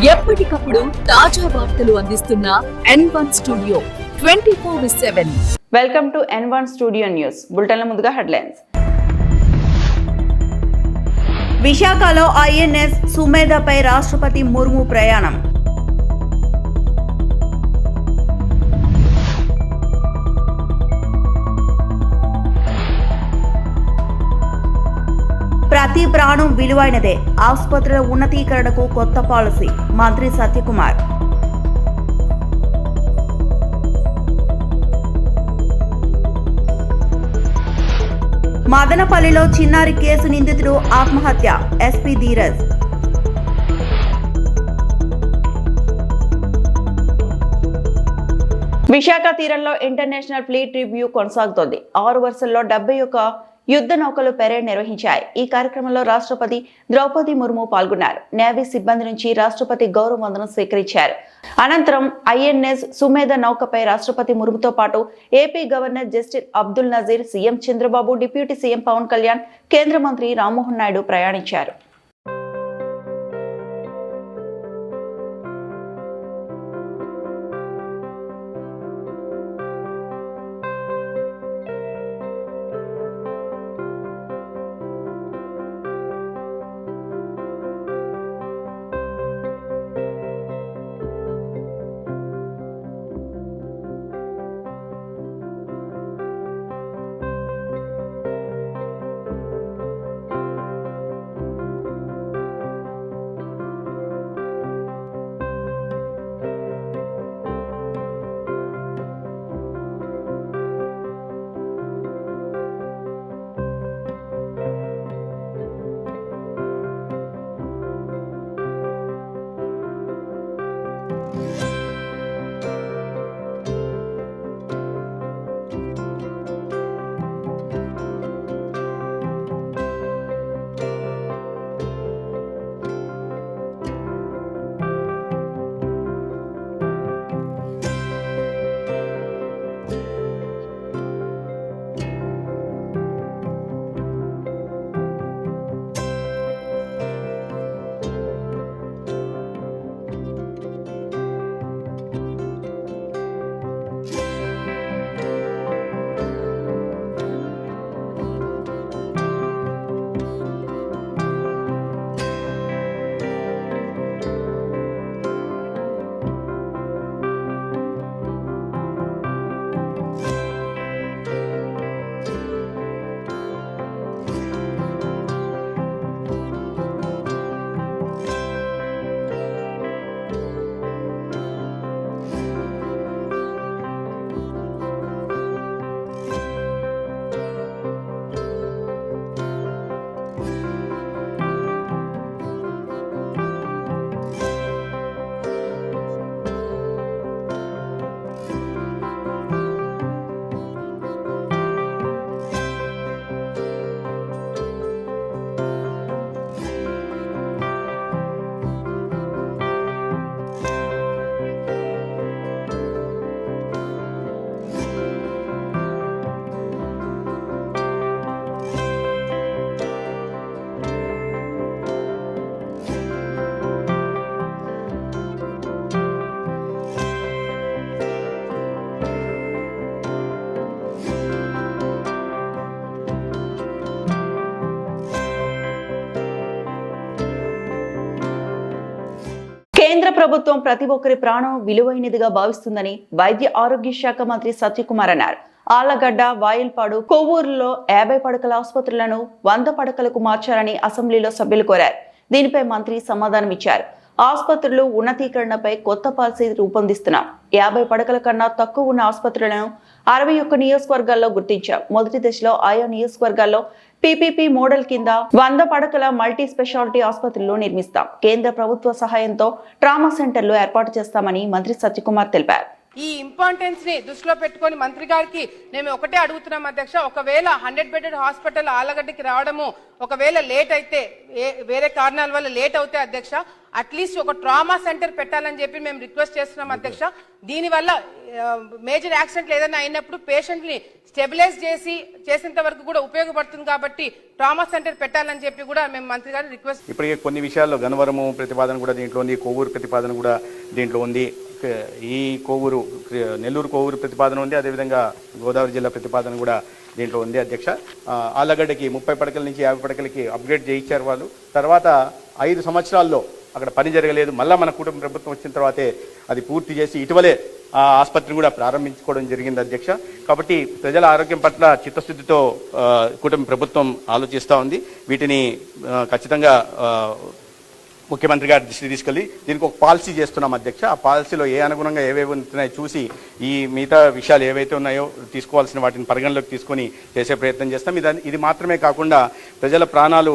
ఎప్పటికప్పుడు తాజా వార్తలు అందిస్తున్న N1 studio 24/7. Welcome to N1 studio news. బులెటిన్ల ముందుగా హెడ్లైన్స్. విశాఖలో INS సుమేధపై రాష్ట్రపతి ముర్ము ప్రయాణం. ప్రతి ప్రాణం విలువైనదే, ఆసుపత్రుల ఉన్నతీకరణకు కొత్త పాలసీ మంత్రి సత్యకుమార్. మదనపల్లిలో చిన్నారి కేసు నిందితుడు ఆత్మహత్య, ఎస్పీ ధీరజ్. విశాఖ తీరంలో ఇంటర్నేషనల్ ఫ్లీట్ రివ్యూ కొనసాగుతోంది. 6 వరుసల్లో 71 యుద్ధ నౌకలు పెరేడ్ నిర్వహించాయి. ఈ కార్యక్రమంలో రాష్ట్రపతి ద్రౌపది ముర్ము పాల్గొన్నారు. నేవీ సిబ్బంది నుంచి రాష్ట్రపతి గౌరవ వందనం స్వీకరించారు. అనంతరం INS సుమేధ నౌకపై రాష్ట్రపతి ముర్ముతో పాటు AP governor justice Abdul Nazeer, CM Chandrababu, deputy CM Pawan Kalyan, కేంద్ర మంత్రి రామ్మోహన్ నాయుడు ప్రయాణించారు. కేంద్ర ప్రభుత్వం ప్రతి ఒక్కరి ప్రాణం విలువైనదిగా భావిస్తుందని వైద్య ఆరోగ్య శాఖ మంత్రి సత్యకుమార్ అన్నారు. ఆళ్లగడ్డ, వాయిల్పాడు, కొవ్వూరులో 50 పడకల ఆసుపత్రులను 100 పడకలకు మార్చాలని అసెంబ్లీలో సభ్యులు కోరారు. దీనిపై మంత్రి సమాధానం ఇచ్చారు. ఆసుపత్రులు ఉన్నతీకరణపై కొత్త పాలసీ రూపొందిస్తున్నాం. 50 పడకల కన్నా తక్కువ ఉన్న ఆసుపత్రులను 61 నియోజకవర్గాల్లో గుర్తించాం. మొదటి దశలో ఆయా నియోజకవర్గాల్లో PPP మోడల్ కింద 100 పడకల మల్టీ స్పెషాలిటీ ఆసుపత్రులు నిర్మిస్తాం. కేంద్ర ప్రభుత్వ సహాయంతో ట్రామా సెంటర్లు ఏర్పాటు చేస్తామని మంత్రి సత్యకుమార్ తెలిపారు. ఈ ఇంపార్టెన్స్ ని దృష్టిలో పెట్టుకొని మంత్రి గారికి మేము ఒకటే అడుగుతున్నాం అధ్యక్ష, ఒకవేళ 100 బెడెడ్ హాస్పిటల్ ఆలగడ్డకి రావడము ఒకవేళ లేట్ అయితే వేరే కారణాల వల్ల లేట్ అవుతే అధ్యక్ష అట్లీస్ట్ ఒక ట్రామా సెంటర్ పెట్టాలని చెప్పి మేము రిక్వెస్ట్ చేస్తున్నాం అధ్యక్ష. దీనివల్ల మేజర్ యాక్సిడెంట్లు ఏదైనా అయినప్పుడు పేషెంట్ని స్టెబిలైజ్ చేసేంత వరకు కూడా ఉపయోగపడుతుంది కాబట్టి ట్రామా సెంటర్ పెట్టాలని చెప్పి కూడా మేము మంత్రి గారిని రిక్వెస్ట్. ఇప్పటికే కొన్ని విషయాల్లో గన్నవరము ప్రతిపాదన కూడా దీంట్లో ఉంది, కొవ్వూరు ప్రతిపాదన కూడా దీంట్లో ఉంది. ఈ నెల్లూరు కోవూరు ప్రతిపాదన ఉంది, అదేవిధంగా గోదావరి జిల్లా ప్రతిపాదన కూడా దీంట్లో ఉంది అధ్యక్ష. ఆళ్ళగడ్డకి 30 పడకల నుంచి 50 పడకలకి అప్గ్రేడ్ చేయించారు వాళ్ళు. తర్వాత 5 సంవత్సరాల్లో అక్కడ పని జరగలేదు. మళ్ళీ మన కుటుంబ ప్రభుత్వం వచ్చిన తర్వాతే అది పూర్తి చేసి ఇటీవలే ఆ ఆసుపత్రిని కూడా ప్రారంభించుకోవడం జరిగింది అధ్యక్ష. కాబట్టి ప్రజల ఆరోగ్యం పట్ల చిత్తశుద్ధితో కుటుంబ ప్రభుత్వం ఆలోచిస్తూ ఉంది. వీటిని ఖచ్చితంగా ముఖ్యమంత్రి గారి దృష్టి తీసుకెళ్ళి దీనికి ఒక పాలసీ చేస్తున్నాం అధ్యక్ష. ఆ పాలసీలో ఏ అనుగుణంగా ఏవేవి ఉంటున్నాయో చూసి ఈ మిగతా విషయాలు ఏవైతే ఉన్నాయో తీసుకోవాల్సిన వాటిని పరిగణలోకి తీసుకొని చేసే ప్రయత్నం చేస్తాం. ఇది మాత్రమే కాకుండా ప్రజల ప్రాణాలు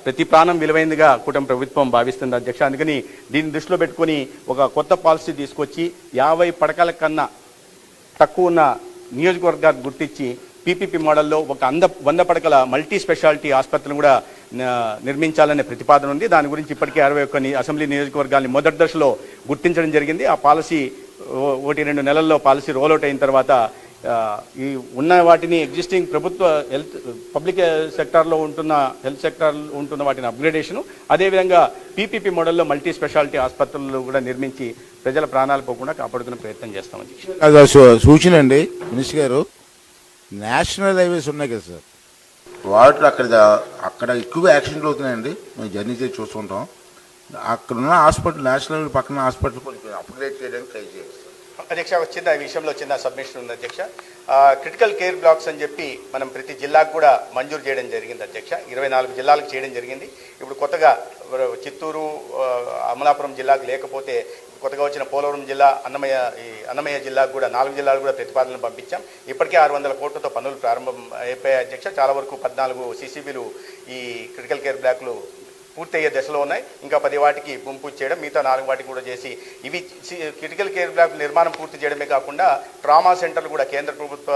ప్రతి ప్రాణం విలువైందిగా కుటుంబ ప్రభుత్వం భావిస్తుంది అధ్యక్ష. అందుకని దీన్ని దృష్టిలో పెట్టుకొని ఒక కొత్త పాలసీ తీసుకొచ్చి 50 పడకల కన్నా తక్కువ ఉన్న నియోజకవర్గాన్ని గుర్తించి పీపీపీ మోడల్లో ఒక 100 పడకల మల్టీ స్పెషాలిటీ ఆసుపత్రిని కూడా నిర్మించాలనే ప్రతిపాదన ఉంది. దాని గురించి ఇప్పటికే 61 అసెంబ్లీ నియోజకవర్గాల్ని మొదటి దశలో గుర్తించడం జరిగింది. ఆ పాలసీ 1-2 నెలల్లో పాలసీ రోల్అవుట్ అయిన తర్వాత ఈ ఉన్న వాటిని ఎగ్జిస్టింగ్ ప్రభుత్వ పబ్లిక్ సెక్టార్లో హెల్త్ సెక్టార్లో ఉంటున్న వాటిని అప్గ్రేడేషను, అదేవిధంగా పీపీపీ మోడల్లో మల్టీ స్పెషాలిటీ ఆసుపత్రులు కూడా నిర్మించి ప్రజల ప్రాణాలు పోకుండా కాపాడుకునే ప్రయత్నం చేస్తామని. అది సూచన అండి మినిస్టర్ గారు. నేషనల్ హైవేస్ ఉన్నాయి కదా సార్, వాటిలో అక్కడ ఎక్కువగా యాక్సిడెంట్లు అవుతున్నాయండి. మేము జర్నీ చేసి చూస్తుంటాం. అక్కడ ఉన్న హాస్పిటల్ నేషనల్ పక్కన హాస్పిటల్ కొంచెం అప్గ్రేడ్ చేయడానికి ట్రై చేయాలి అధ్యక్ష. వచ్చింది ఈ విషయంలో చిన్న సబ్మిషన్ ఉంది అధ్యక్ష. క్రిటికల్ కేర్ బ్లాక్స్ అని చెప్పి మనం ప్రతి జిల్లాకు కూడా మంజూరు చేయడం జరిగింది అధ్యక్ష. 24 జిల్లాలకు చేయడం జరిగింది. ఇప్పుడు కొత్తగా చిత్తూరు, అమలాపురం జిల్లాకు లేకపోతే కొత్తగా వచ్చిన పోలవరం జిల్లా, అన్నమయ్య జిల్లాకు కూడా 4 జిల్లాలకు కూడా ప్రతిపాదనలు పంపించాం. ఇప్పటికే 600 కోట్లతో పనులు ప్రారంభం అయిపోయాయి అధ్యక్ష. చాలా వరకు 14 CCBలు ఈ క్రిటికల్ కేర్ బ్లాక్లు పూర్తయ్యే దశలో ఉన్నాయి. ఇంకా 10 వాటికి భూమి పూజ చేయడం, మిగతా 4 వాటికి కూడా చేసి ఇవి క్రిటికల్ కేర్ బ్లాక్ నిర్మాణం పూర్తి చేయడమే కాకుండా ట్రామా సెంటర్లు కూడా కేంద్ర ప్రభుత్వ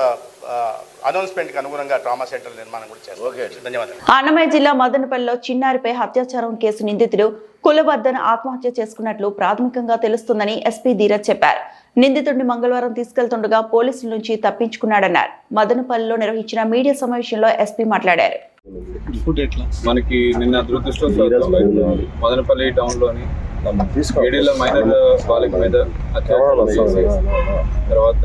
అనౌన్స్మెంట్కి అనుగుణంగా ట్రామా సెంటర్ నిర్మాణం కూడా చేస్తారు. ధన్యవాదాలు. అన్నమయ్య జిల్లా మదనపల్లిలో చిన్నారిపై అత్యాచారం కేసు నిందితుడు కులవర్ధన్ ఆత్మహత్య చేసుకున్నట్లు ప్రాథమికంగా తెలుస్తుందని ఎస్పీ ధీరజ్ చెప్పారు. నిందితుడిని మంగళవారం తీసుకెళ్తుండగా పోలీసుల నుంచి తప్పించుకున్నాడన్నారు. మదనపల్లిలో నిర్వహించిన మీడియా సమావేశంలో ఎస్పీ మాట్లాడారు. మనకి నిన్న దురదృష్టవశాత్తు మదనపల్లి టౌన్ లోని ఏడేళ్ల మైనర్ బాలిక మీద అత్యాచారం చేసి తర్వాత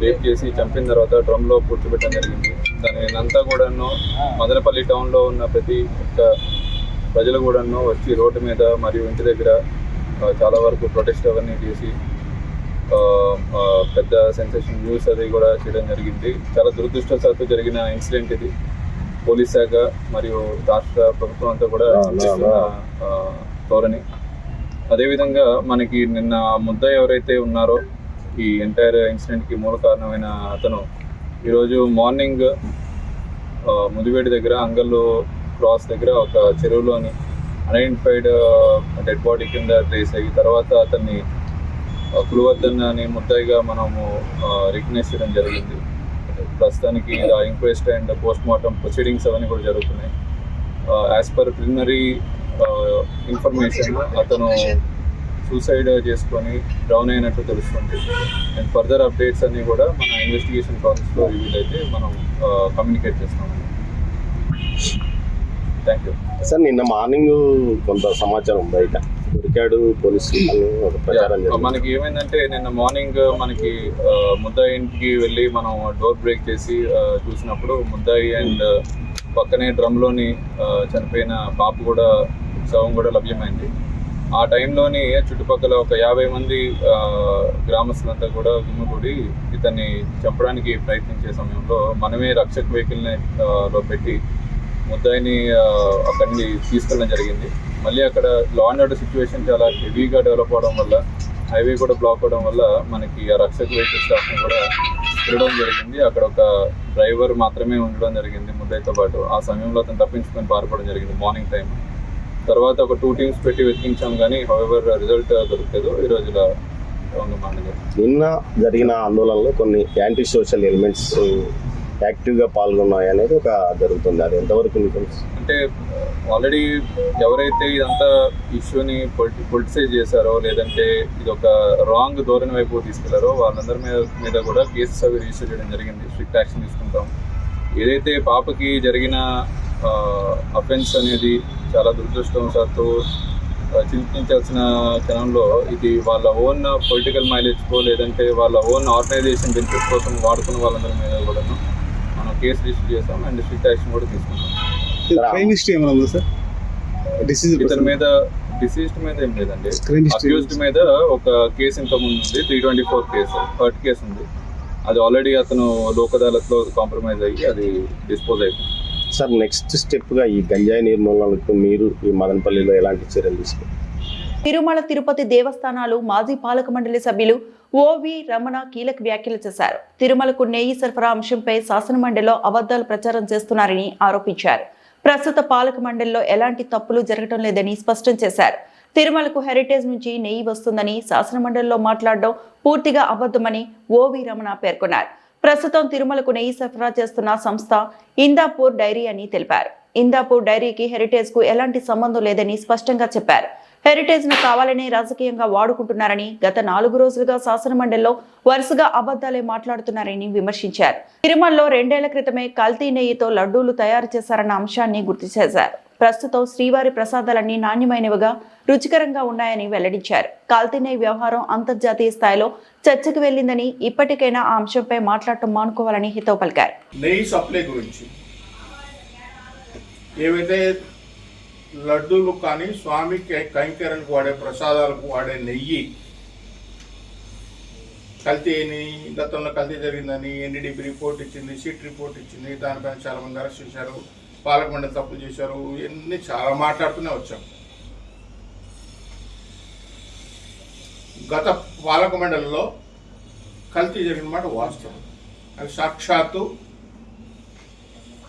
రేప్ చేసి చంపిన తర్వాత డ్రమ్ లో పూడ్చిపెట్టడం జరిగింది. దాని అంతా కూడాను మదనపల్లి టౌన్ లో ఉన్న ప్రతి ఒక్క ప్రజలు కూడాను వచ్చి రోడ్డు మీద మరియు ఇంటి దగ్గర చాలా వరకు ప్రొటెస్ట్ అవన్నీ చేసి పెద్ద సెన్సేషన్ న్యూస్ అది కూడా చేయడం జరిగింది. చాలా దురదృష్టవశాత్తు జరిగిన ఇన్సిడెంట్ ఇది. పోలీస్ శాఖ మరియు రాష్ట్ర ప్రభుత్వం అంతా కూడా ధోరణి. అదేవిధంగా మనకి నిన్న ముద్ద ఎవరైతే ఉన్నారో ఈ ఎంటైర్ ఇన్సిడెంట్కి మూల కారణమైన అతను ఈరోజు మార్నింగ్ ముదివేడి దగ్గర అంగళ్ళు క్రాస్ దగ్గర ఒక చెరువులోని అన్ఐడెంటిఫైడ్ డెడ్ బాడీ కింద ట్రేస్ అయ్యి తర్వాత అతన్ని కులవర్ధన్ అనే ముద్దాయిగా మనము రికగ్నైజ్ చేయడం జరిగింది. ప్రస్తుతానికి inquest and post mortem proceedings అవన్నీ కూడా జరుగుతున్నాయి. యాజ్ పర్ ప్రిలిమినరీ ఇన్ఫర్మేషన్ అతను సూసైడ్ చేసుకొని డౌన్ అయినట్టు తెలుస్తుంది. అండ్ ఫర్దర్ అప్డేట్స్ అన్నీ కూడా మన ఇన్వెస్టిగేషన్ ప్రాసెస్లో రివీల్ అయితే మనం కమ్యూనికేట్ చేస్తామండి. Thank you sir. నిన్న మార్నింగ్ కొంత సమాచారం బయట దొరికాడు పోలీసులు ప్రచారం. మనకి ఏమైందంటే నిన్న మార్నింగ్ మనకి ముద్దాయి ఇంటికి వెళ్ళి మనం డోర్ బ్రేక్ చేసి చూసినప్పుడు ముద్దాయి అండ్ పక్కనే డ్రమ్లోని చనిపోయిన పాప కూడా శవం కూడా లభ్యమైంది. ఆ టైంలోని చుట్టుపక్కల ఒక 50 మంది గ్రామస్తులంతా కూడా గుమ్మిగూడి ఇతన్ని చంపడానికి ప్రయత్నించే సమయంలో మనమే రక్షక్ వెహికల్ని లో పెట్టి ముద్దాయిని అక్కడి నుంచి తీసుకెళ్ళడం జరిగింది. మళ్ళీ అక్కడ లా అండ్ ఆర్డర్ సిచ్యువేషన్ చాలా హెవీగా డెవలప్ అవడం వల్ల హైవే కూడా బ్లాక్ అవడం వల్ల మనకి ఆ రక్షక్ వెహికల్ స్టాఫ్ని కూడా తిరగడం జరిగింది. అక్కడ ఒక డ్రైవర్ మాత్రమే ఉండడం జరిగింది ముద్దాయితో పాటు. ఆ సమయంలో అతను తప్పించుకొని పారిపోవడం జరిగింది మార్నింగ్ టైం. తర్వాత ఒక 2 టీమ్స్ పెట్టి వెతికించాం కానీ హౌఎవర్ రిజల్ట్ దొరకలేదు. ఈరోజు ఇలా ఉంది. నిన్న జరిగిన ఆందోళనలో కొన్ని యాంటీ సోషల్ ఎలిమెంట్స్ యాక్టివ్గా పాల్గొన్నాయి అనేది ఒక జరుగుతుంది. అది ఎంతవరకు మీకు తెలుసు? అంటే ఆల్రెడీ ఎవరైతే ఇదంతా ఇష్యూని పొలిటిసైజ్ చేశారో లేదంటే ఇది ఒక రాంగ్ ధోరణి వైపు తీసుకెళ్లారో వాళ్ళందరి మీద కూడా కేసెస్ అవి రిజిస్టర్ చేయడం జరిగింది. స్ట్రిక్ట్ యాక్షన్ తీసుకుంటాం. ఏదైతే పాపకి జరిగిన అఫెన్స్ అనేది చాలా దురదృష్టవశాత్తు చింతించాల్సిన క్షణంలో ఇది వాళ్ళ ఓన్ పొలిటికల్ మైలేజ్కో లేదంటే వాళ్ళ ఓన్ ఆర్గనైజేషన్ బెనిఫిట్ కోసం వాడుకున్న వాళ్ళందరి మీద కూడా మనం కేసు రిజిస్టర్ చేస్తాం అండ్ స్ట్రిక్ట్ యాక్షన్ కూడా తీసుకుంటాం. ఇతని మీద డిసీజ్డ్ మీద ఏం లేదండి. అక్యూజ్డ్ మీద ఒక కేసు ఇంత ముందు ఉంది, 324 కేసు హర్ట్ కేసు ఉంది. అది ఆల్రెడీ అతను లోక్ అదాలత్లో కాంప్రమైజ్ అయ్యి అది డిస్పోజ్ అయిపోయింది. సార్, నెక్స్ట్ స్టెప్గా ఈ గంజాయి నిర్మూలనకు మీరు ఈ మదనపల్లిలో ఎలాంటి చర్యలు తీసుకుంటారు? తిరుమల తిరుపతి దేవస్థానాలు మాజీ పాలక మండలి సభ్యులు ఓవి రమణ కీలక వ్యాఖ్యలు చేశారు. తిరుమలకు నెయ్యి సరఫరా అంశంపై శాసనమండలిలో అబద్ధాలు ప్రచారం చేస్తున్నారని ఆరోపించారు. ప్రస్తుత పాలక మండలిలో ఎలాంటి తప్పులు జరగడం లేదని స్పష్టం చేశారు. తిరుమలకు హెరిటేజ్ నుంచి నెయ్యి వస్తుందని శాసనమండలిలో మాట్లాడడం పూర్తిగా అబద్ధమని ఓవి రమణ పేర్కొన్నారు. ప్రస్తుతం తిరుమలకు నెయ్యి సరఫరా చేస్తున్న సంస్థ ఇందాపూర్ డైరీ అని తెలిపారు. ఇందాపూర్ డైరీకి హెరిటేజ్ కు ఎలాంటి సంబంధం లేదని స్పష్టంగా చెప్పారు. హెరిటేజ్ ను కావాలనే రాజకీయంగా వాడుకుంటున్నారని, గత 4 రోజులుగా శాసనమండలిలో వరుసగా అబద్ధాలే మాట్లాడుతున్నారని విమర్శించారు. తిరుమలలో 2 ఏళ్ల క్రితమే కల్తీ నెయ్యితో లడ్డూలు తయారు చేశారన్న అంశాన్ని గుర్తు చేశారు. ప్రస్తుతం శ్రీవారి ప్రసాదాలన్నీ నాణ్యమైనవిగా, రుచికరంగా ఉన్నాయని వెల్లడించారు. కల్తీ నెయ్యి వ్యవహారం అంతర్జాతీయ స్థాయిలో చర్చకు వెళ్లిందని, ఇప్పటికైనా ఆ అంశంపై మాట్లాడటం మానుకోవాలని హితవు పలికారు. నెయ్యి సప్లై గురించి ఏవైతే లడ్డూలు కానీ స్వామి కైంకర్యాలకు వాడే ప్రసాదాలకు వాడే నెయ్యి కల్తీ అని, గతంలో కల్తీ జరిగిందని ఎన్డీడీపీ రిపోర్ట్ ఇచ్చింది, సిట్ రిపోర్ట్ ఇచ్చింది. దానిపైన చాలా మంది అరెస్ట్ చేశారు, పాలక మండలి తప్పులు చేశారు, ఇవన్నీ చాలా మాట్లాడుతూనే వచ్చాం. గత పాలక మండలిలో కల్తీ జరిగిన మాట వాస్తవం. అది సాక్షాత్తు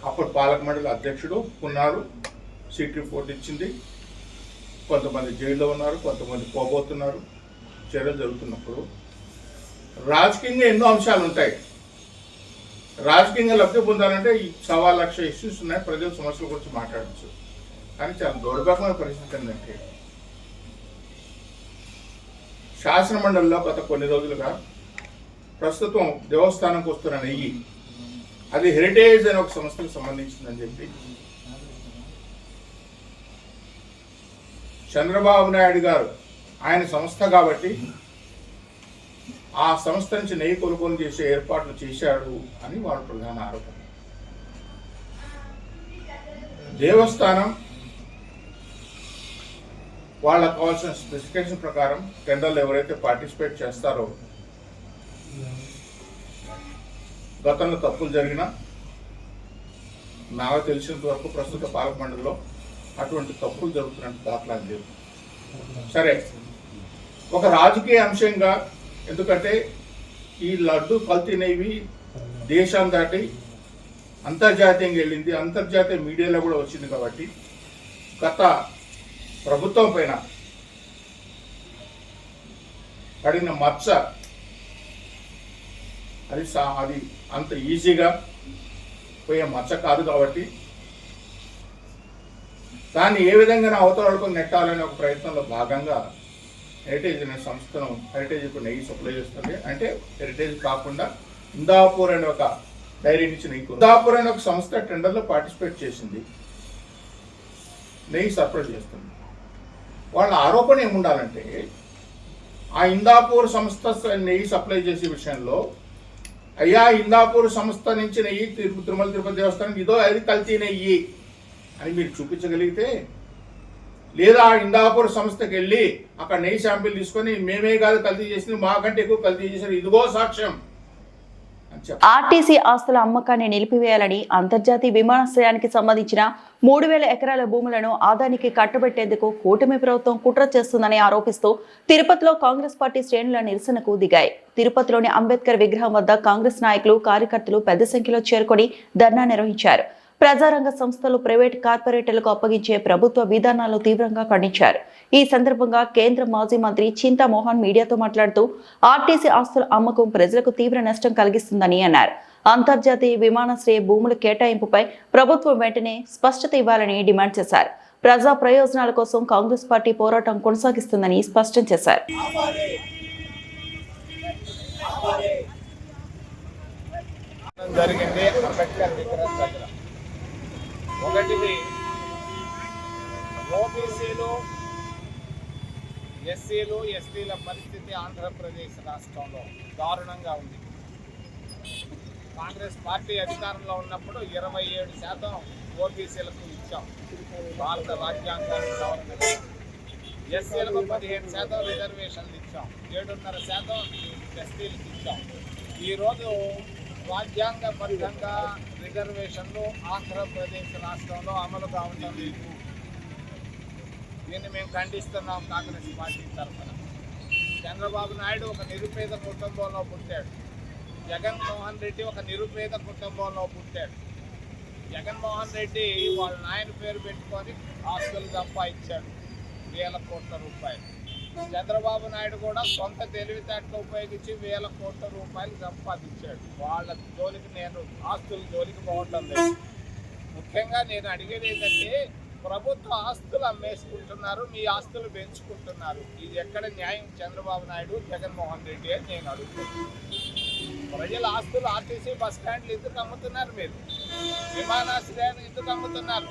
అప్పుడు పాలక మండలి అధ్యక్షుడు ఉన్నారు, సిట్ రిపోర్ట్ ఇచ్చింది. కొంతమంది జైల్లో ఉన్నారు, కొంతమంది పోబోతున్నారు. చర్యలు జరుగుతున్నప్పుడు రాజకీయంగా ఎన్నో అంశాలు ఉంటాయి. రాజకీయంగా లబ్ధి పొందాలంటే ఈ 1,00,000 ఇష్యూస్ ఉన్నాయి. ప్రజల సమస్యల గురించి మాట్లాడచ్చు. కానీ చాలా దౌర్భాగ్యమైన పరిస్థితి ఏంటంటే శాసనమండలిలో గత కొన్ని రోజులుగా ప్రస్తుతం దేవస్థానంకి వస్తున్న నెయ్యి అది హెరిటేజ్ అనే ఒక సంస్థకు సంబంధించిందని చెప్పి చంద్రబాబు నాయుడు గారు ఆయన సంస్థ కాబట్టి ఆ సంస్థ నుంచి నెయ్యి కొనుగోలు చేసే ఏర్పాట్లు చేశాడు అని వారి ప్రధాన ఆరోపణ. దేవస్థానం వాళ్ళకు కావాల్సిన స్పెసిఫికేషన్ ప్రకారం టెండర్లు ఎవరైతే పార్టిసిపేట్ చేస్తారో గతంలో తప్పులు జరిగినా నాకు తెలిసినంత వరకు ప్రస్తుత పాలక మండలిలో అటువంటి తప్పులు జరుగుతున్నట్టు దాఖలాలు లేవు. సరే, ఒక రాజకీయ అంశంగా, ఎందుకంటే ఈ లడ్డు కల్తీ నెయ్యి దేశం దాటి అంతర్జాతీయంగా వెళ్ళింది, అంతర్జాతీయ మీడియాలో కూడా వచ్చింది. కాబట్టి గత ప్రభుత్వం పైన పడిన మచ్చ అది అంత ఈజీగా పోయే మచ్చ కాదు. కాబట్టి దాన్ని ఏ విధంగా అవతలకు నెట్టాలనే ఒక ప్రయత్నంలో భాగంగా హెరిటేజ్ అనే సంస్థను హెరిటేజ్కు నెయ్యి సప్లై చేస్తుంది. అంటే హెరిటేజ్ కాకుండా ఇందాపూర్ అనే ఒక డైరీ నుంచి నెయ్యి, ఇందాపూర్ అనే ఒక సంస్థ టెండర్లో పార్టిసిపేట్ చేసింది, నెయ్యి సప్లై చేస్తుంది. వాళ్ళ ఆరోపణ ఏముండాలంటే ఆ ఇందాపూర్ సంస్థ నెయ్యి సప్లై చేసే విషయంలో, అయ్యా ఇందాపూర్ సంస్థ నుంచి నెయ్యి తిరుమల తిరుపతి దేవస్థానానికి ఇదో అది కల్తీ నెయ్యి అని మీరు చూపించగలిగితే, లేదా ఇందాపూర్ సంస్థకి వెళ్ళి అక్కడ నెయ్యి శాంపిల్ తీసుకొని మేమే కాదు కల్తీ చేసింది, మాకంటే ఎక్కువ కల్తీ చేశారు, ఇదిగో సాక్ష్యం. ఆర్టీసీ ఆస్తుల అమ్మకాన్ని నిలిపివేయాలని, అంతర్జాతీయ విమానాశ్రయానికి సంబంధించిన 3,000 ఎకరాల భూములను ఆదానికి కట్టబెట్టేందుకు కూటమి ప్రభుత్వం కుట్ర చేస్తుందని ఆరోపిస్తూ తిరుపతిలో కాంగ్రెస్ పార్టీ శ్రేణుల నిరసనకు దిగాయి. తిరుపతిలోని అంబేద్కర్ విగ్రహం వద్ద కాంగ్రెస్ నాయకులు, కార్యకర్తలు పెద్ద సంఖ్యలో చేరుకొని ధర్నా నిర్వహించారు. ప్రజారంగ సంస్థలు ప్రైవేట్ కార్పొరేటర్లకు అప్పగించే ప్రభుత్వ విధానాలను తీవ్రంగా ఖండించారు. ఈ సందర్భంగా కేంద్ర మాజీ మంత్రి చింతామోహన్ మీడియాతో మాట్లాడుతూ ఆర్టీసీ ఆస్తుల అమ్మకం ప్రజలకు తీవ్ర నష్టం కలిగిస్తుందని అన్నారు. అంతర్జాతీయ విమానాశ్రయ భూముల కేటాయింపుపై ప్రభుత్వం వెంటనే స్పష్టత ఇవ్వాలని డిమాండ్ చేశారు. ప్రజా ప్రయోజనాల కోసం కాంగ్రెస్ పార్టీ పోరాటం కొనసాగిస్తుందని స్పష్టం చేశారు. జరిగింది అంబేద్కర్ విగ్రహం దగ్గర. ఒకటిది ఓబీసీలు, ఎస్సీలు, ఎస్టీల పరిస్థితి ఆంధ్రప్రదేశ్ రాష్ట్రంలో దారుణంగా ఉంది. కాంగ్రెస్ పార్టీ అధికారంలో ఉన్నప్పుడు 27% ఓబీసీలకు ఇచ్చాం భారత రాజ్యాంగాన్ని సవరణ. ఎస్సీలకు 15% రిజర్వేషన్లు ఇచ్చాం, 7.5% ఎస్టీలకు ఇచ్చాం. ఈరోజు రాజ్యాంగబద్ధంగా రిజర్వేషన్లు ఆంధ్రప్రదేశ్ రాష్ట్రంలో అమలుగా ఉండడం లేదు. దీన్ని మేము ఖండిస్తున్నాం కాంగ్రెస్ పార్టీ తరఫున. చంద్రబాబు నాయుడు ఒక నిరుపేద కుటుంబంలో పుట్టాడు. జగన్మోహన్ రెడ్డి ఒక నిరుపేద కుటుంబంలో పుట్టాడు. జగన్మోహన్ రెడ్డి వాళ్ళ నాయన పేరు పెట్టుకొని ఆస్తులు సంపాదించాడు వేల కోట్ల రూపాయలు. చంద్రబాబు నాయుడు కూడా సొంత తెలివితేటలు ఉపయోగించి వేల కోట్ల రూపాయలు సంపాదించాడు. వాళ్ళ జోలికి నేను ఆస్తుల జోలికి పోవటం లేదు. ముఖ్యంగా నేను అడిగేది ఏంటంటే, ప్రభుత్వ ఆస్తులు అమ్మేసుకుంటున్నారు, మీ ఆస్తులు పెంచుకుంటున్నారు. ఇది ఎక్కడ న్యాయం చంద్రబాబు నాయుడు, జగన్మోహన్ రెడ్డి అని నేను అడుగుతున్నాను. ప్రజల ఆస్తులు ఆర్టీసీ బస్ స్టాండ్లు ఎందుకు అమ్ముతున్నారు? మీరు విమానాశ్రయాన్ని ఎందుకు అమ్ముతున్నారు?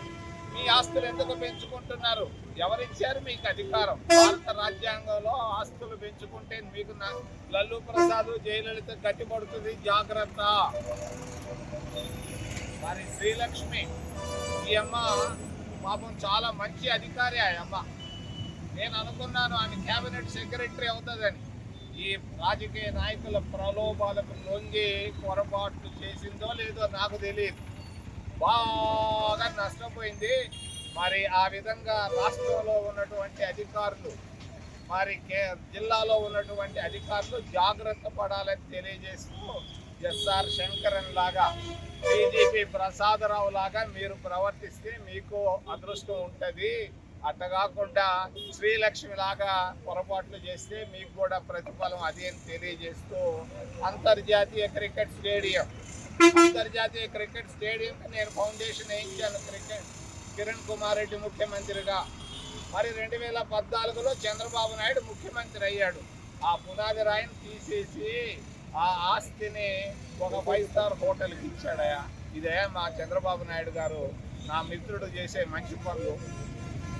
మీ ఆస్తులు ఎందుకు పెంచుకుంటున్నారు? ఎవరిచ్చారు మీకు అధికారం? భారత రాజ్యాంగంలో ఆస్తులు పెంచుకుంటే మీకు లల్లు ప్రసాద్, జయలలిత కట్టిపడుతుంది, జాగ్రత్త. మరి శ్రీలక్ష్మి ఈ అమ్మ పాపం చాలా మంచి అధికారి. ఆ అమ్మ నేను అనుకున్నాను ఆమె క్యాబినెట్ సెక్రటరీ అవుతుందని. ఈ రాజకీయ నాయకుల ప్రలోభాలకు లొంగి పొరపాట్లు చేసిందో లేదో నాకు తెలియదు. బాగా నష్టపోయింది. మరి ఆ విధంగా రాష్ట్రంలో ఉన్నటువంటి అధికారులు, మరి జిల్లాలో ఉన్నటువంటి అధికారులు జాగ్రత్త పడాలని తెలియజేస్తూ ఎస్ఆర్ శంకరన్ లాగా, బీజేపీ ప్రసాదరావు లాగా మీరు ప్రవర్తిస్తే మీకు అదృష్టం ఉంటుంది. అట్ట కాకుండా శ్రీలక్ష్మి లాగా పొరపాట్లు చేస్తే మీకు కూడా ప్రతిఫలం అదే అని తెలియజేస్తూ అంతర్జాతీయ క్రికెట్ స్టేడియంకి నేను ఫౌండేషన్ వేయించాను కిరణ్ కుమార్ రెడ్డి ముఖ్యమంత్రిగా. మరి 2014లో చంద్రబాబు నాయుడు ముఖ్యమంత్రి అయ్యాడు. ఆ పునాది రాయిని తీసేసి ఆ ఆస్తిని ఒక 5 స్టార్ హోటల్కి ఇచ్చాడయా. ఇదే మా చంద్రబాబు నాయుడు గారు నా మిత్రుడు చేసే మంచి పనులు.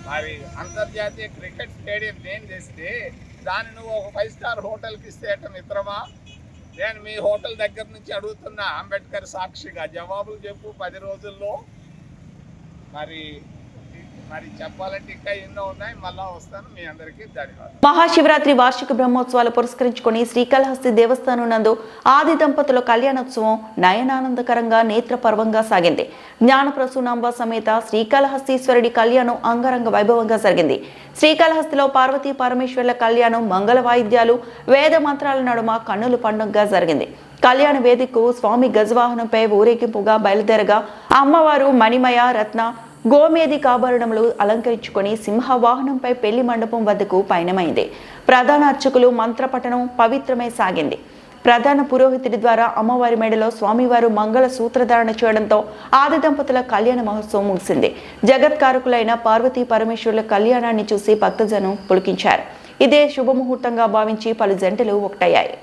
మరి అంతర్జాతీయ క్రికెట్ స్టేడియం నేను తెస్తే దాన్ని నువ్వు ఒక 5 స్టార్ హోటల్కి ఇస్తే మిత్రమా? నేను మీ హోటల్ దగ్గర నుంచి అడుగుతున్నా, అంబేద్కర్ సాక్షిగా జవాబులు చెప్పు 10 రోజుల్లో. మరి చెప్పాలంటే ఇంకా ఎన్నో ఉన్నాయి, మళ్ళా వస్తాను. మీ అందరికీ ధన్యవాదాలు. మహాశివరాత్రి వార్షిక బ్రహ్మోత్సవాలు పురస్కరించుకొని శ్రీకాళహస్తి దేవస్థానం నందు ఆది దంపతుల కళ్యాణోత్సవం నయనానందకరంగా నేత్రపర్వంగా సాగింది. జ్ఞానప్రసూనాంబ సమేత శ్రీకాళహస్తీశ్వరుడి కళ్యాణం అంగరంగ వైభవంగా జరిగింది. శ్రీకాళహస్తిలో పార్వతీ పరమేశ్వర్ల కళ్యాణం మంగళ వాయిద్యాలు, వేద మంత్రాల నడుమ కన్నుల పండుగగా జరిగింది. కళ్యాణ వేదికకు స్వామి గజవాహనంపై ఊరేగింపుగా బయలుదేరగా అమ్మవారు మణిమయ, రత్న, గోమేది ఆభరణములు అలంకరించుకొని సింహవాహనంపై పెళ్లి మండపం వద్దకు పయనమైంది. ప్రధాన అర్చకులు మంత్రపఠనం పవిత్రమై సాగింది. ప్రధాన పురోహితుడి ద్వారా అమ్మవారి మెడలో స్వామివారు మంగళ సూత్రధారణ చేయడంతో ఆది దంపతుల కళ్యాణ మహోత్సవం ముగిసింది. జగత్కారకులైన పార్వతీ పరమేశ్వరుల కళ్యాణాన్ని చూసి భక్తజనం పులికించారు. ఇదే శుభముహూర్తంగా భావించి పలు జంటలు ఒకటయ్యాయి.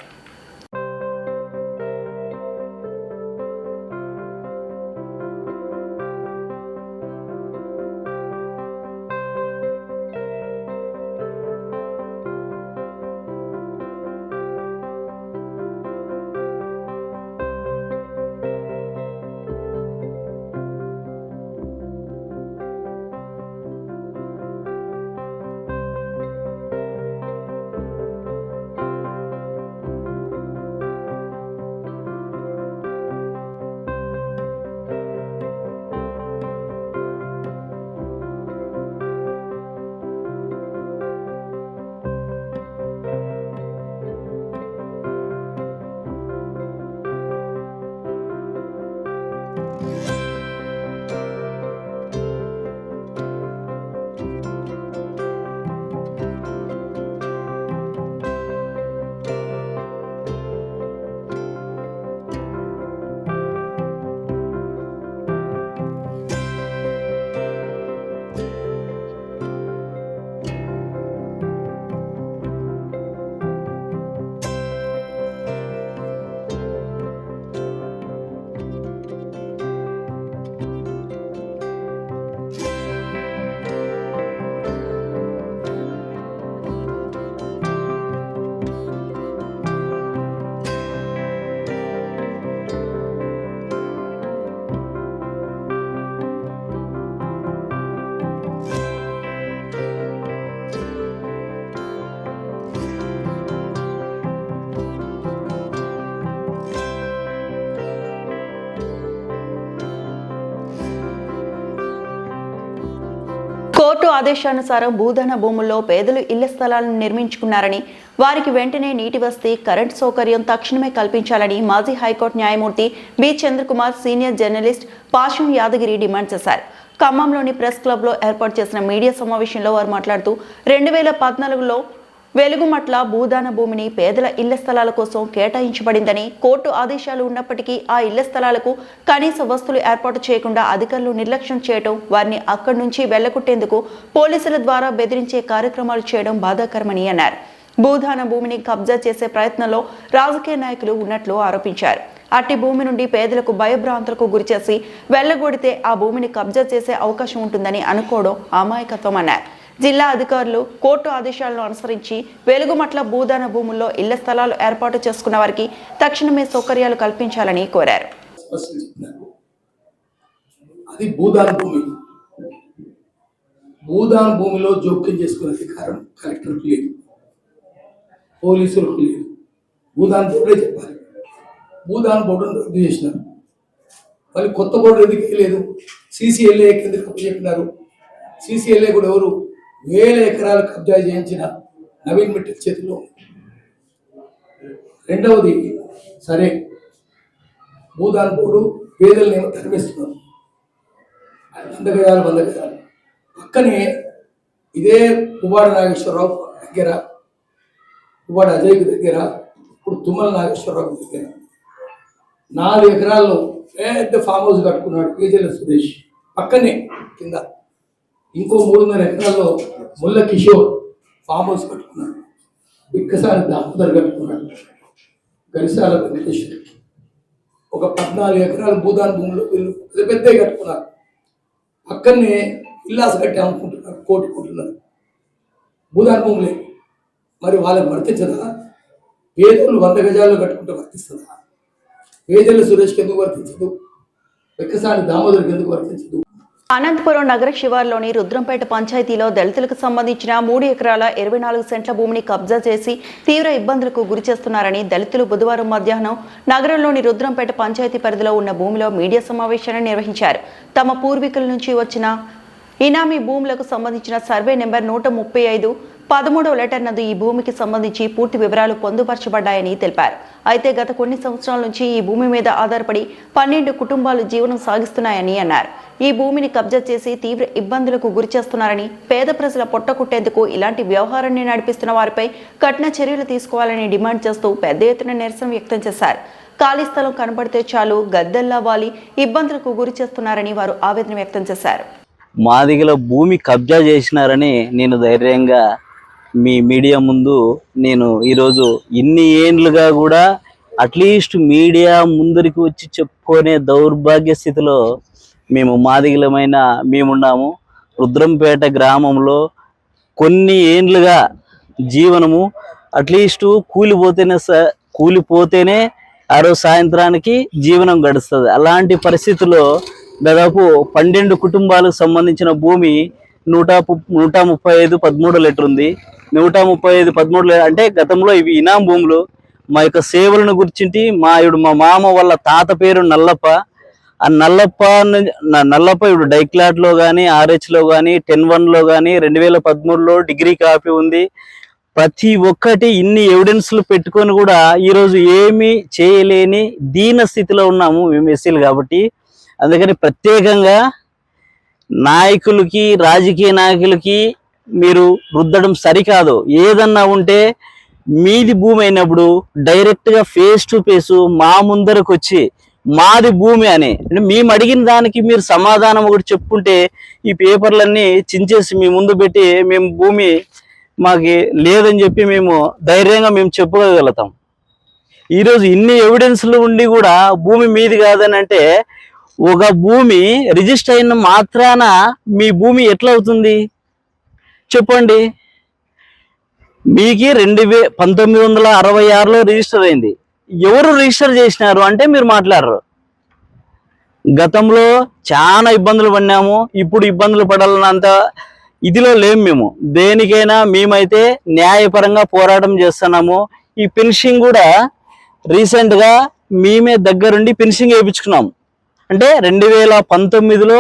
ఆదేశానుసారం భూదాన భూముల్లో పేదలు ఇళ్ల స్థలాలను నిర్మించుకున్నారని, వారికి వెంటనే నీటి వసతి, కరెంట్ సౌకర్యం తక్షణమే కల్పించాలని మాజీ హైకోర్టు న్యాయమూర్తి B Chandrakumar, senior journalist Pasham Yadagiri demand చేశారు. ఖమ్మంలోని ప్రెస్ క్లబ్లో ఏర్పాటు చేసిన మీడియా సమావేశంలో వారు మాట్లాడుతూ 2014లో వెలుగుమట్ల భూదాన భూమిని పేదల ఇళ్ల స్థలాల కోసం కేటాయించబడిందని, కోర్టు ఆదేశాలు ఉన్నప్పటికీ ఆ ఇళ్ల స్థలాలకు కనీస వస్తువులు ఏర్పాటు చేయకుండా అధికారులు నిర్లక్ష్యం చేయడం, వారిని అక్కడి నుంచి వెళ్లగొట్టేందుకు పోలీసుల ద్వారా బెదిరించే కార్యక్రమాలు చేయడం బాధాకరమని అన్నారు. భూదాన భూమిని కబ్జా చేసే ప్రయత్నంలో రాజకీయ నాయకులు ఉన్నట్లు ఆరోపించారు. అట్టి భూమి నుండి పేదలకు భయభ్రాంతులకు గురిచేసి వెళ్లగొడితే ఆ భూమిని కబ్జా చేసే అవకాశం ఉంటుందని అనుకోవడం అమాయకత్వం అన్నారు. జిల్లా అధికారులు కోర్టు ఆదేశాలను అనుసరించి వెలుగుమట్ల భూదాన భూముల్లో ఇళ్ల స్థలాలు ఏర్పాటు చేసుకున్న వారికి తక్షణమే సౌకర్యాలు కల్పించాలని కోరారు. అది భూదాన భూమి. భూదాన భూమిలో జోక్యం చేసుకునే అధికారం కలెక్టర్కి లేదు, పోలీసులకు లేదు. భూదాన బోర్డే చెప్పాలి. భూదాన బోర్డును రద్దు చేసినారు. మళ్ళీ కొత్త బోర్డు ఎందుకు లేదు? CCLA కిందకి చెప్పినారు. CCLA కూడా ఎవరు? 1000 ఎకరాలు కబ్జా చేయించిన నవీన్ మిట్టల్ చేతిలో. రెండవది, సరే భూదాన బోర్డు పేదలను ఏమో తరివేస్తున్నారు, 100 గజాలు. పక్కనే ఇదే పువ్వాడ నాగేశ్వరరావు దగ్గర, పువ్వాడ అజయ్కి దగ్గర, ఇప్పుడు తుమ్మల నాగేశ్వరరావు దగ్గర 4 ఎకరాల్లో పెద్ద ఫామ్ హౌస్ కట్టుకున్నాడు కేజీల సురేష్. పక్కనే కింద ఇంకో 3.5 ఎకరాల్లో ముల్ల కిషోర్ ఫామ్ హౌస్ కట్టుకున్నాడు. బిక్కసారి దామోదర్ కట్టుకున్నాడు. గరిసాల వెంకటేశ్వర్ ఒక 14 ఎకరాల భూదాన భూములు వీళ్ళు పెద్దగా కట్టుకున్నారు. పక్కనే ఇల్లాస్ కట్టి అమ్ముకుంటున్నారు, కోటుకుంటున్నారు. భూదాన భూములే. మరి వాళ్ళకి వర్తించదా? పేదలు 100 గజాల్లో కట్టుకుంటే వర్తిస్తుందా? పేదల సురేష్కి ఎందుకు వర్తించదు? బిక్కసారి దామోదర్కి ఎందుకు వర్తించదు? అనంతపురం నగర శివార్లోని రుద్రంపేట పంచాయతీలో దళితులకు సంబంధించిన 3 ఎకరాల 24 సెంట్ల భూమిని కబ్జా చేసి తీవ్ర ఇబ్బందులకు గురి చేస్తున్నారని దళితులు బుధవారం మధ్యాహ్నం నగరంలోని రుద్రంపేట పంచాయతీ పరిధిలో ఉన్న భూమిలో మీడియా సమావేశాన్ని నిర్వహించారు. తమ పూర్వీకుల నుంచి వచ్చిన ఇనామీ భూములకు సంబంధించిన సర్వే నెంబర్ 135 13వ లెటర్ నందు ఈ భూమికి సంబంధించి పూర్తి వివరాలు పొందుపరచబడ్డాయని తెలిపారు. అయితే గత కొన్ని సంవత్సరాల నుంచి ఈ భూమి మీద ఆధారపడి 12 కుటుంబాలు జీవనం సాగిస్తున్నాయని అన్నారు. ఈ భూమిని కబ్జా చేసి తీవ్ర ఇబ్బందులకు గురి చేస్తున్నారని, పేద ప్రజల పొట్టకుట్టేందుకు ఇలాంటి వ్యవహారాన్ని నడిపిస్తున్న వారిపై కఠిన చర్యలు తీసుకోవాలని డిమాండ్ చేస్తూ పెద్ద ఎత్తున నిరసన వ్యక్తం చేశారు. ఖాళీ స్థలం కనబడితే చాలు గద్దెల్లా వాలి ఇబ్బందులకు గురి చేస్తున్నారని వారు ఆవేదన వ్యక్తం చేశారు. మాదిగల భూమి కబ్జా చేసినారని నేను ధైర్యంగా మీ మీడియా ముందు నేను ఈరోజు ఇన్ని ఏండ్లుగా కూడా అట్లీస్ట్ మీడియా ముందరికి వచ్చి చెప్పుకునే దౌర్భాగ్య స్థితిలో మేము మాదిగలమైన మేమున్నాము. రుద్రంపేట గ్రామంలో కొన్ని ఏండ్లుగా జీవనము అట్లీస్ట్ కూలిపోతేనే ఆ రోజు సాయంత్రానికి జీవనం గడుస్తుంది. అలాంటి పరిస్థితుల్లో దాదాపు 12 కుటుంబాలకు సంబంధించిన భూమి 135 13 లెటర్ ఉంది. 135 13 అంటే గతంలో ఇవి ఇనాం భూములు. మా యొక్క సేవలను గుర్చింటి మా మామ వాళ్ళ తాత పేరు నల్లప్ప. ఆ నల్లప్ప ఇప్పుడు డైక్లాట్లో కానీ, RH లో కానీ, 10-1లో కానీ, 2013లో డిగ్రీ కాపీ ఉంది. ప్రతి ఒక్కటి ఇన్ని ఎవిడెన్స్లు పెట్టుకొని కూడా ఈరోజు ఏమీ చేయలేని దీన స్థితిలో ఉన్నాము మేము ఎస్సీలు కాబట్టి. అందుకని ప్రత్యేకంగా నాయకులకి, రాజకీయ నాయకులకి మీరు రుద్దడం సరికాదు. ఏదన్నా ఉంటే మీది భూమి అయినప్పుడు డైరెక్ట్గా ఫేస్ టు ఫేస్ మా ముందరకు వచ్చి మాది భూమి అని అంటే మేము అడిగిన దానికి మీరు సమాధానం ఒకటి చెప్పుకుంటే ఈ పేపర్లన్నీ చించేసి మీ ముందు పెట్టి మేము భూమి మాకు లేదని చెప్పి మేము ధైర్యంగా మేము చెప్పుకోగలుగుతాం. ఈరోజు ఇన్ని ఎవిడెన్స్లు ఉండి కూడా భూమి మీది కాదని అంటే ఒక భూమి రిజిస్టర్ అయిన మాత్రాన మీ భూమి ఎట్లా అవుతుంది చెప్పండి. మీకు 1966లో రిజిస్టర్ అయింది. ఎవరు రిజిస్టర్ చేసినారు అంటే మీరు మాట్లాడరు. గతంలో చాలా ఇబ్బందులు పడినాము, ఇప్పుడు ఇబ్బందులు పడాలన్నంత ఇదిలో లేము మేము. దేనికైనా మేమైతే న్యాయపరంగా పోరాటం చేస్తున్నాము. ఈ పెన్షన్ కూడా రీసెంట్గా మేమే దగ్గరుండి పెన్షన్ వేయించుకున్నాము. అంటే 2019లో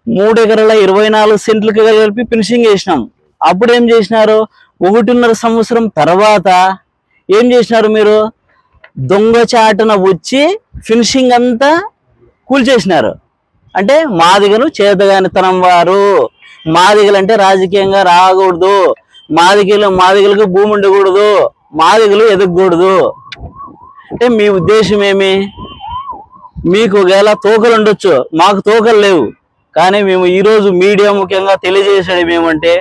3 ఎకరాల 24 సెంట్లకు కలిపి ఫినిషింగ్ చేసినాం. అప్పుడు ఏం చేసినారు? 1.5 సంవత్సరం తర్వాత ఏం చేసినారు మీరు? దొంగచాటున వచ్చి ఫినిషింగ్ అంతా కూల్చేసినారు. అంటే మాదిగలు చేతగానితనం వారు, మాదిగలు అంటే రాజకీయంగా రాకూడదు, మాదిగలకు భూమి ఉండకూడదు, మాదిగలు ఎదగకూడదు. అంటే మీ ఉద్దేశం ఏమి? మీకు ఒకవేళ తోకలు ఉండొచ్చు, మాకు తోకలు లేవు. కానీ మేము ఈరోజు మీడియా ముఖ్యంగా తెలియజేసేది ఏమంటే,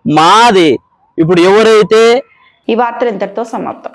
మాది ఇప్పుడు ఎవరైతే ఈ వార్తలు ఇంతటితో సమాప్తం.